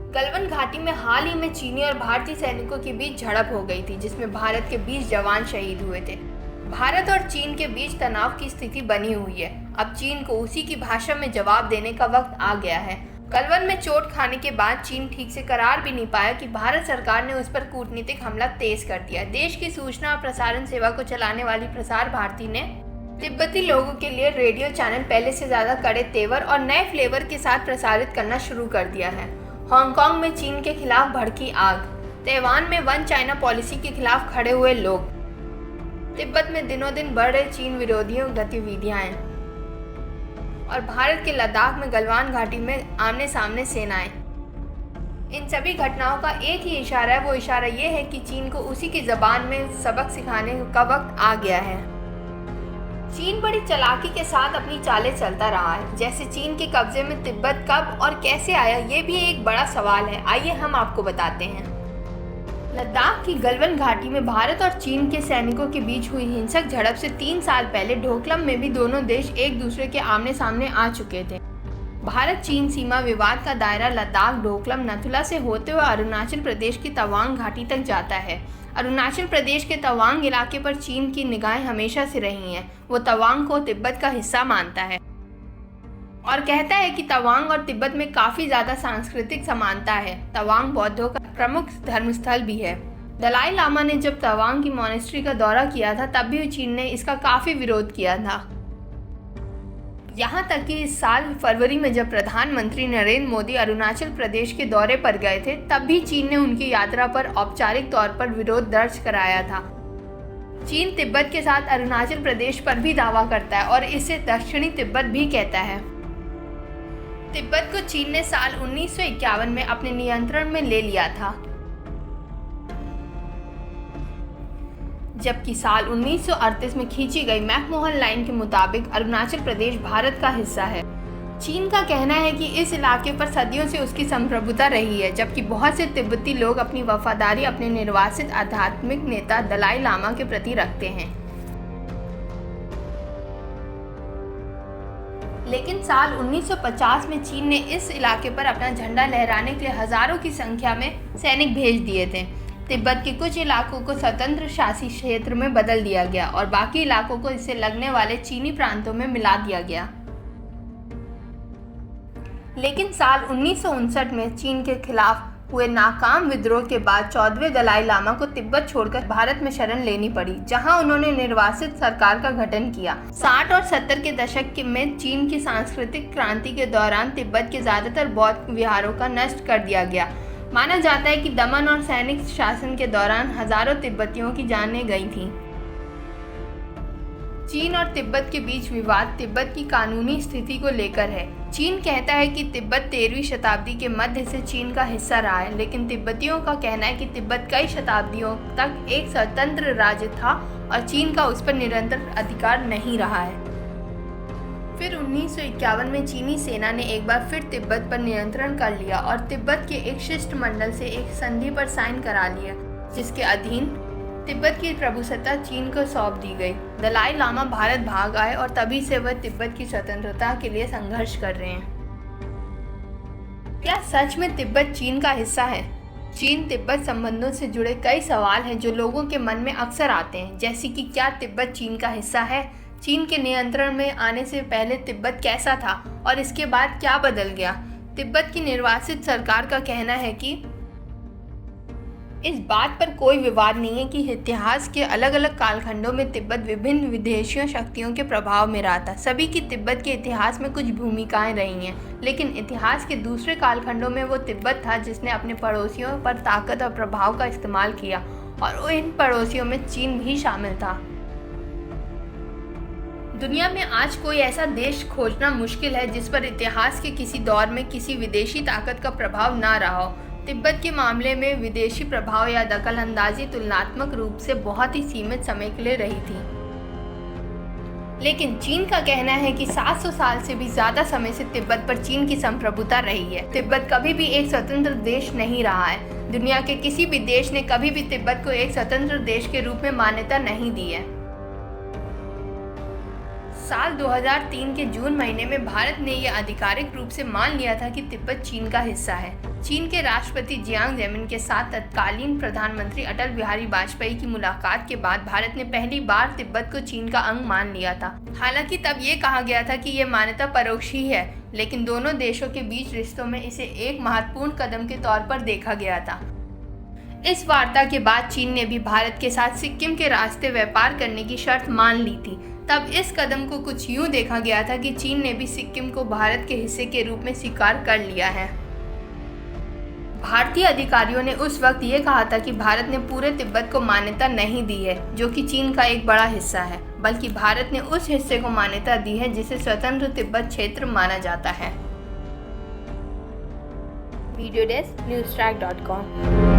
गलवान घाटी में हाल ही में चीनी और भारतीय सैनिकों के बीच झड़प हो गई थी, जिसमें भारत के 20 जवान शहीद हुए थे। भारत और चीन के बीच तनाव की स्थिति बनी हुई है। अब चीन को उसी की भाषा में जवाब देने का वक्त आ गया है। गलवान में चोट खाने के बाद चीन ठीक से करार भी नहीं पाया कि भारत सरकार ने उस पर कूटनीतिक हमला तेज कर दिया। देश की सूचना और प्रसारण सेवा को चलाने वाली प्रसार भारती ने तिब्बती लोगों के लिए रेडियो चैनल पहले से ज्यादा कड़े तेवर और नए फ्लेवर के साथ प्रसारित करना शुरू कर दिया है। हांगकांग में चीन के खिलाफ भड़की आग, ताइवान में वन चाइना पॉलिसी के खिलाफ खड़े हुए लोग, तिब्बत में दिनों दिन बढ़ रहे चीन विरोधियों गतिविधियां और भारत के लद्दाख में गलवान घाटी में आमने सामने सेनाएं। इन सभी घटनाओं का एक ही इशारा है, वो इशारा ये है कि चीन को उसी की जबान में सबक सिखाने का वक्त आ गया है। चीन बड़ी चालाकी के साथ अपनी चालें चलता रहा है। जैसे चीन के कब्जे में तिब्बत कब और कैसे आया, ये भी एक बड़ा सवाल है। आइए हम आपको बताते हैं। लद्दाख की गलवान घाटी में भारत और चीन के सैनिकों के बीच हुई हिंसक झड़प से 3 साल पहले ढोकलम में भी दोनों देश एक दूसरे के आमने सामने आ चुके थे। भारत चीन सीमा विवाद का दायरा लद्दाख, ढोकलम, नथुला से होते हुए अरुणाचल प्रदेश की तवांग घाटी तक जाता है। अरुणाचल प्रदेश के तवांग इलाके पर चीन की निगाहें हमेशा से रही हैं। वो तवांग को तिब्बत का हिस्सा मानता है और कहता है कि तवांग और तिब्बत में काफ़ी ज़्यादा सांस्कृतिक समानता है। तवांग बौद्धों का प्रमुख धर्मस्थल भी है। दलाई लामा ने जब तवांग की मॉनेस्ट्री का दौरा किया था, तब भी चीन ने इसका काफ़ी विरोध किया था। यहाँ तक कि इस साल फरवरी में जब प्रधानमंत्री नरेंद्र मोदी अरुणाचल प्रदेश के दौरे पर गए थे, तब भी चीन ने उनकी यात्रा पर औपचारिक तौर पर विरोध दर्ज कराया था। चीन तिब्बत के साथ अरुणाचल प्रदेश पर भी दावा करता है और इसे दक्षिणी तिब्बत भी कहता है। तिब्बत को चीन ने साल 1951 में अपने नियंत्रण में ले लिया था, जबकि साल 1938 में खींची गई मैकमोहन लाइन के मुताबिक अरुणाचल प्रदेश भारत का हिस्सा है। चीन का कहना है कि इस इलाके पर सदियों से उसकी संप्रभुता रही है, जबकि बहुत से तिब्बती लोग अपनी वफादारी अपने निर्वासित आध्यात्मिक नेता दलाई लामा के प्रति रखते हैं। लेकिन साल 1950 में चीन ने इस इलाके पर अपना झंडा लहराने के लिए हजारों की संख्या में सैनिक भेज दिए थे। तिब्बत के कुछ इलाकों को स्वतंत्र शासी क्षेत्र में बदल दिया गया और बाकी इलाकों को इससे लगने वाले चीनी प्रांतों में मिला दिया गया। लेकिन साल 1959 में चीन के खिलाफ हुए नाकाम विद्रोह के बाद 14वें दलाई लामा को तिब्बत छोड़कर भारत में शरण लेनी पड़ी, जहां उन्होंने निर्वासित सरकार का गठन किया। 60 और 70 के दशक में चीन की सांस्कृतिक क्रांति के दौरान तिब्बत के ज्यादातर बौद्ध विहारों का नष्ट कर दिया गया। माना जाता है कि दमन और सैनिक शासन के दौरान हजारों तिब्बतियों की जानें गई थीं। चीन और तिब्बत के बीच विवाद तिब्बत की कानूनी स्थिति को लेकर है। चीन कहता है कि तिब्बत 13वीं शताब्दी के मध्य से चीन का हिस्सा रहा है, लेकिन तिब्बतियों का कहना है कि तिब्बत कई शताब्दियों तक एक स्वतंत्र राज्य था और चीन का उस पर निरंतर अधिकार नहीं रहा है। फिर 1951 में चीनी सेना ने एक बार फिर तिब्बत पर नियंत्रण कर लिया और तिब्बत के एक शिष्टमंडल से एक संधि पर साइन करा लिया, जिसके अधीन तिब्बत की प्रभुसत्ता चीन को सौंप दी गई। दलाई लामा भारत भाग आए और तभी से वह तिब्बत की स्वतंत्रता के लिए संघर्ष कर रहे हैं। क्या सच में तिब्बत चीन का हिस्सा है? चीन तिब्बत संबंधों से जुड़े कई सवाल हैं जो लोगों के मन में अक्सर आते हैं, जैसे कि क्या तिब्बत चीन का हिस्सा है? चीन के नियंत्रण में आने से पहले तिब्बत कैसा था और इसके बाद क्या बदल गया? तिब्बत की निर्वासित सरकार का कहना है कि इस बात पर कोई विवाद नहीं है कि इतिहास के अलग अलग कालखंडों में तिब्बत विभिन्न विदेशी शक्तियों के प्रभाव में रहा था। सभी की तिब्बत के इतिहास में कुछ भूमिकाएं रही हैं, लेकिन इतिहास के दूसरे कालखंडों में वो तिब्बत था जिसने अपने पड़ोसियों पर ताकत और प्रभाव का इस्तेमाल किया, और इन पड़ोसियों में चीन भी शामिल था। दुनिया में आज कोई ऐसा देश खोजना मुश्किल है जिस पर इतिहास के किसी दौर में किसी विदेशी ताकत का प्रभाव ना रहा हो। तिब्बत के मामले में विदेशी प्रभाव या दखलअंदाजी तुलनात्मक रूप से बहुत ही सीमित समय के लिए रही थी। लेकिन चीन का कहना है कि 700 साल से भी ज्यादा समय से तिब्बत पर चीन की संप्रभुता रही है। तिब्बत कभी भी एक स्वतंत्र देश नहीं रहा है। दुनिया के किसी भी देश ने कभी भी तिब्बत को एक स्वतंत्र देश के रूप में मान्यता नहीं दी है। साल 2003 के जून महीने में भारत ने यह आधिकारिक रूप से मान लिया था कि तिब्बत चीन का हिस्सा है। चीन के राष्ट्रपति जियांग जेमिन के साथ तत्कालीन प्रधानमंत्री अटल बिहारी वाजपेयी की मुलाकात के बाद भारत ने पहली बार तिब्बत को चीन का अंग मान लिया था। हालांकि तब ये कहा गया था कि यह मान्यता परोक्ष ही है, लेकिन दोनों देशों के बीच रिश्तों में इसे एक महत्वपूर्ण कदम के तौर पर देखा गया था। इस वार्ता के बाद चीन ने भी भारत के साथ सिक्किम के रास्ते व्यापार करने की शर्त मान ली थी। तब इस कदम को कुछ यूं देखा गया था कि चीन ने भी सिक्किम को भारत के हिस्से के रूप में स्वीकार कर लिया है। भारतीय अधिकारियों ने उस वक्त ये कहा था कि भारत ने पूरे तिब्बत को मान्यता नहीं दी है, जो कि चीन का एक बड़ा हिस्सा है, बल्कि भारत ने उस हिस्से को मान्यता दी है जिसे स्वतंत्र तिब्बत क्षेत्र माना जाता है। Video desk newstrack.com